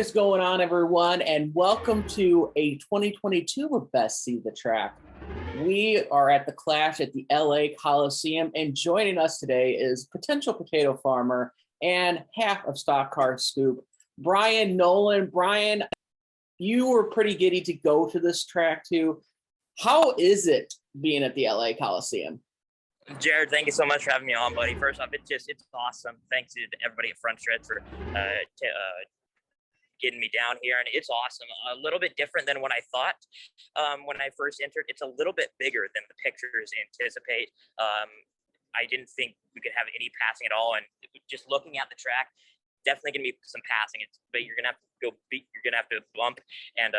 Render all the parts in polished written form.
is going on, everyone, and welcome to a 2022 of Best See the Track. We are at the Clash at the LA Coliseum, and joining us today is potential potato farmer and half of Stock Car Scoop, Bryan Nolen. Bryan, you were pretty giddy to go to this track too. How is it being at the LA Coliseum? Jared, thank you so much for having me on, buddy. First off, it's awesome. Thanks to everybody at Frontstretch for getting me down here, and it's awesome. A little bit different than what I thought when I first entered. It's a little bit bigger than the pictures anticipate. I didn't think we could have any passing at all, and just looking at the track, definitely gonna be some passing. But you're gonna have to you're gonna have to bump and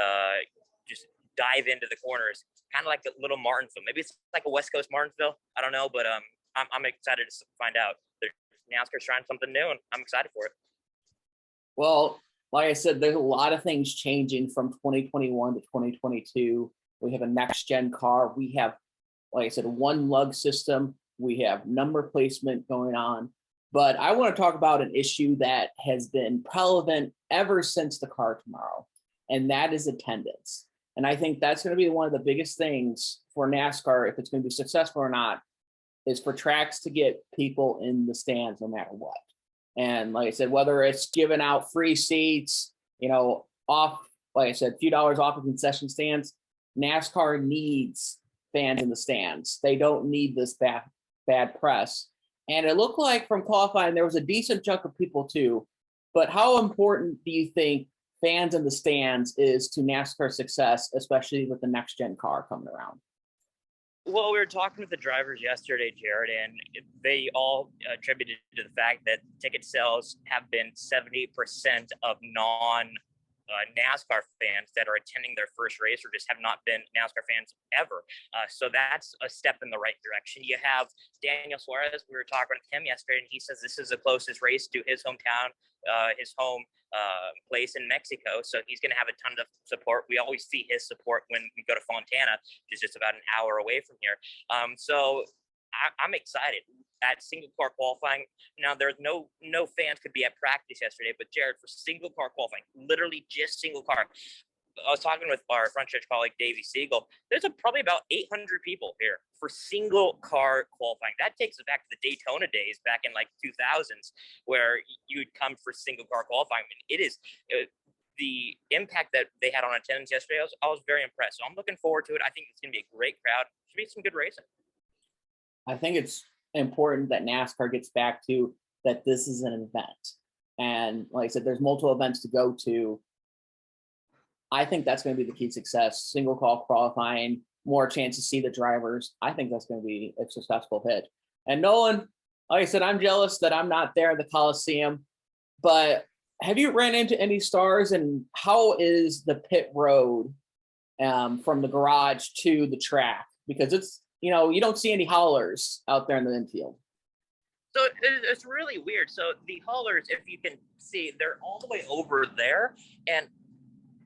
just dive into the corners, kind of like a little Martinsville. Maybe it's like a West Coast Martinsville. I don't know, but I'm excited to find out. NASCAR's trying something new, and I'm excited for it. Well, like I said, there's a lot of things changing from 2021 to 2022. We have a next-gen car. We have, like I said, one lug system. We have number placement going on. But I want to talk about an issue that has been relevant ever since the car tomorrow, and that is attendance. And I think that's going to be one of the biggest things for NASCAR, if it's going to be successful or not, is for tracks to get people in the stands no matter what. And like I said, whether it's giving out free seats, off, like I said, a few dollars off of concession stands, NASCAR needs fans in the stands. They don't need this bad press. And it looked like from qualifying, there was a decent chunk of people too. But how important do you think fans in the stands is to NASCAR success, especially with the next gen car coming around? Well, we were talking with the drivers yesterday, Jared, and they all attributed to the fact that ticket sales have been 70% of non-NASCAR fans that are attending their first race or just have not been NASCAR fans ever. So that's a step in the right direction. You have Daniel Suarez. We were talking with him yesterday, and he says this is the closest race to his hometown, his home place in Mexico. So he's going to have a ton of support. We always see his support when we go to Fontana, which is just about an hour away from here. So I'm excited at single car qualifying. Now, there's no fans could be at practice yesterday, but Jared, for single car qualifying, literally just single car. I was talking with our Frontstretch colleague, Davey Siegel. There's probably about 800 people here for single car qualifying. That takes us back to the Daytona days back in like 2000s, where you'd come for single car qualifying. I mean, it is the impact that they had on attendance yesterday. I was very impressed. So I'm looking forward to it. I think it's going to be a great crowd. Should be some good racing. I think it's important that NASCAR gets back to that this is an event. And like I said, there's multiple events to go to. I think that's going to be the key to success. Single call qualifying, more chance to see the drivers. I think that's going to be a successful hit. And Nolen, like I said, I'm jealous that I'm not there at the Coliseum, but have you ran into any stars, and how is the pit road from the garage to the track? Because it's, you don't see any haulers out there in the infield. So it's really weird. So the haulers, if you can see, they're all the way over there, and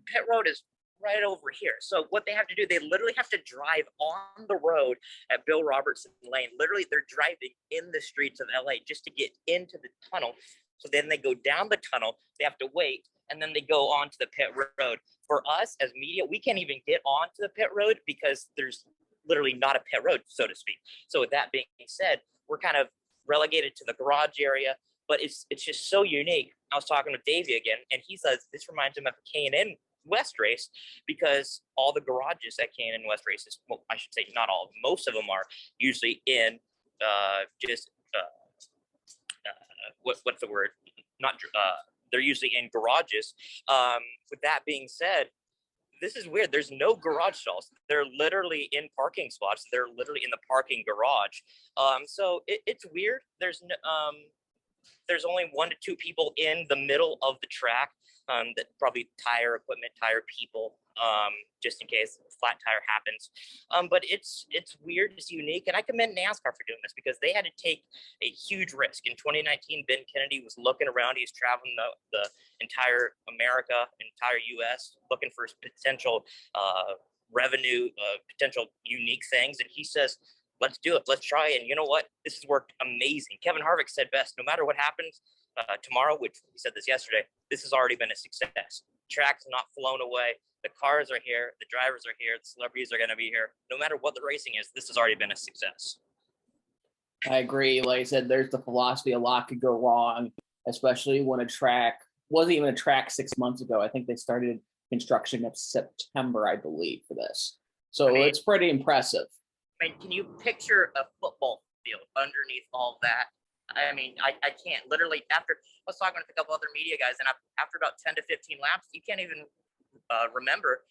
pit road is right over here. So what they have to do, they literally have to drive on the road at Bill Robertson Lane. Literally, they're driving in the streets of LA just to get into the tunnel. So then they go down the tunnel, they have to wait, and then they go onto the pit road. For us as media, we can't even get onto the pit road because there's literally not a pit road, so to speak. So with that being said, we're kind of relegated to the garage area, but it's just so unique. I was talking with Davey again, and he says this reminds him of a K&N West race, because all the garages at K&N West races, well, I should say not all, most of them are usually in what's the word? They're usually in garages. With that being said, this is weird. There's no garage stalls. They're literally in parking spots. They're literally in the parking garage. So it's weird. There's only 1 to 2 people in the middle of the track. That probably tire equipment, tire people, just in case a flat tire happens. But it's weird, it's unique, and I commend NASCAR for doing this, because they had to take a huge risk. In 2019, Ben Kennedy was looking around. He's traveling the entire America, entire U.S., looking for potential revenue, potential unique things, and he says, let's do it. Let's try it. And you know what? This has worked amazing. Kevin Harvick said best, no matter what happens tomorrow, which he said this yesterday, this has already been a success. Track's not flown away. The cars are here. The drivers are here. The celebrities are going to be here. No matter what the racing is, this has already been a success. I agree. Like I said, there's the philosophy a lot could go wrong, especially when a track wasn't even a track 6 months ago. I think they started construction in September, I believe, for this. So it's pretty impressive. I mean, can you picture a football field underneath all that? I mean, I can't. Literally, after I was talking with a couple other media guys, and after about 10 to 15 laps, you can't even remember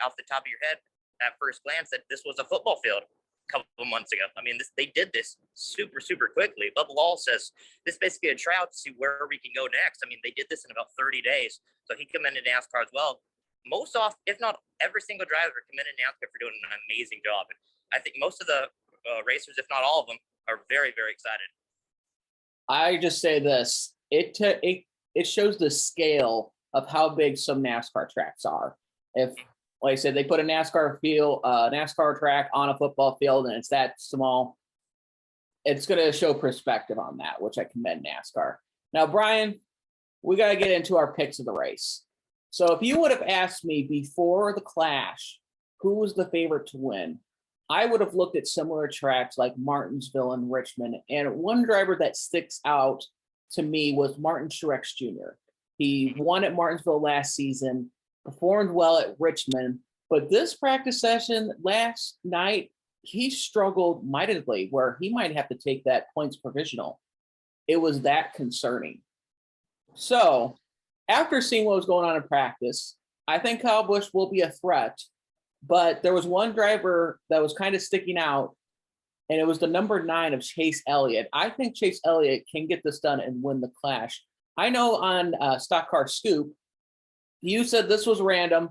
off the top of your head at first glance that this was a football field a couple of months ago. I mean, they did this super, super quickly. Bubba Wall says this is basically a tryout to see where we can go next. I mean, they did this in about 30 days. So he commended NASCAR as well. Most often, if not every single driver, commended NASCAR for doing an amazing job. And I think most of the racers, if not all of them, are very, very excited. I just say this: it shows the scale of how big some NASCAR tracks are. If, like I said, they put a NASCAR track on a football field, and it's that small, it's going to show perspective on that, which I commend NASCAR. Now, Brian, we got to get into our picks of the race. So if you would have asked me before the clash who was the favorite to win, I would have looked at similar tracks like Martinsville and Richmond. And one driver that sticks out to me was Martin Truex Jr. He won at Martinsville last season, performed well at Richmond, but this practice session last night, he struggled mightily where he might have to take that points provisional. It was that concerning. So after seeing what was going on in practice, I think Kyle Busch will be a threat, but there was one driver that was kind of sticking out, and it was the number 9 of Chase Elliott. I think Chase Elliott can get this done and win the clash. I know on Stock Car Scoop, you said this was random.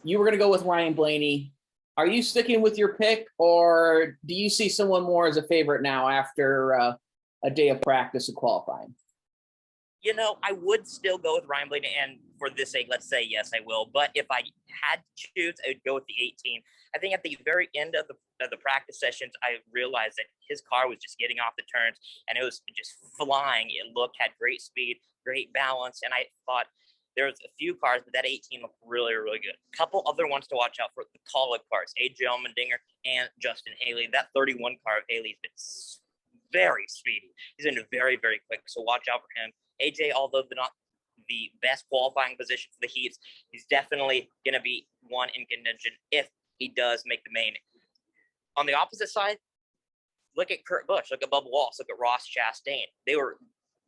You were going to go with Ryan Blaney. Are you sticking with your pick, or do you see someone more as a favorite now after a day of practice and qualifying? You know, I would still go with Ryan Blaney, and for this sake, let's say yes, I will. But if I had to choose, I would go with the 18. I think at the very end of the practice sessions, I realized that his car was just getting off the turns, and it was just flying. It had great speed, great balance, and I thought there was a few cars, but that 18 looked really, really good. A couple other ones to watch out for: the Kaulig cars, AJ Allmendinger and Justin Haley. That 31 car of Haley's been very speedy. He's been very, very quick, so watch out for him. AJ, although not the best qualifying position for the heats, he's definitely going to be one in contention if he does make the main. On the opposite side, look at Kurt Busch, look at Bubba Wallace, look at Ross Chastain. They were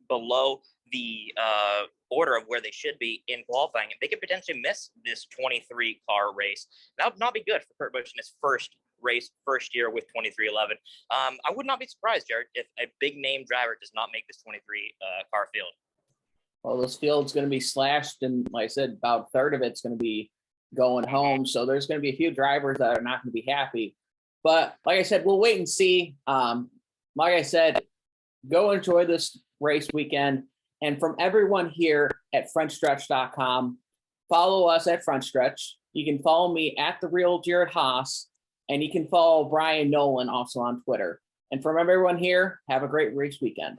below the order of where they should be in qualifying, and they could potentially miss this 23-car race. That would not be good for Kurt Busch in his first year with 2311. I would not be surprised, Jared, if a big name driver does not make this 23 car field. Well, this field's going to be slashed, and like I said, about a third of it's going to be going home. So there's going to be a few drivers that are not going to be happy. But like I said, we'll wait and see. Like I said, go enjoy this race weekend. And from everyone here at Frontstretch.com, follow us at Frontstretch. You can follow me at The Real Jared Haas, and you can follow Bryan Nolen also on Twitter. And from everyone here, have a great race weekend.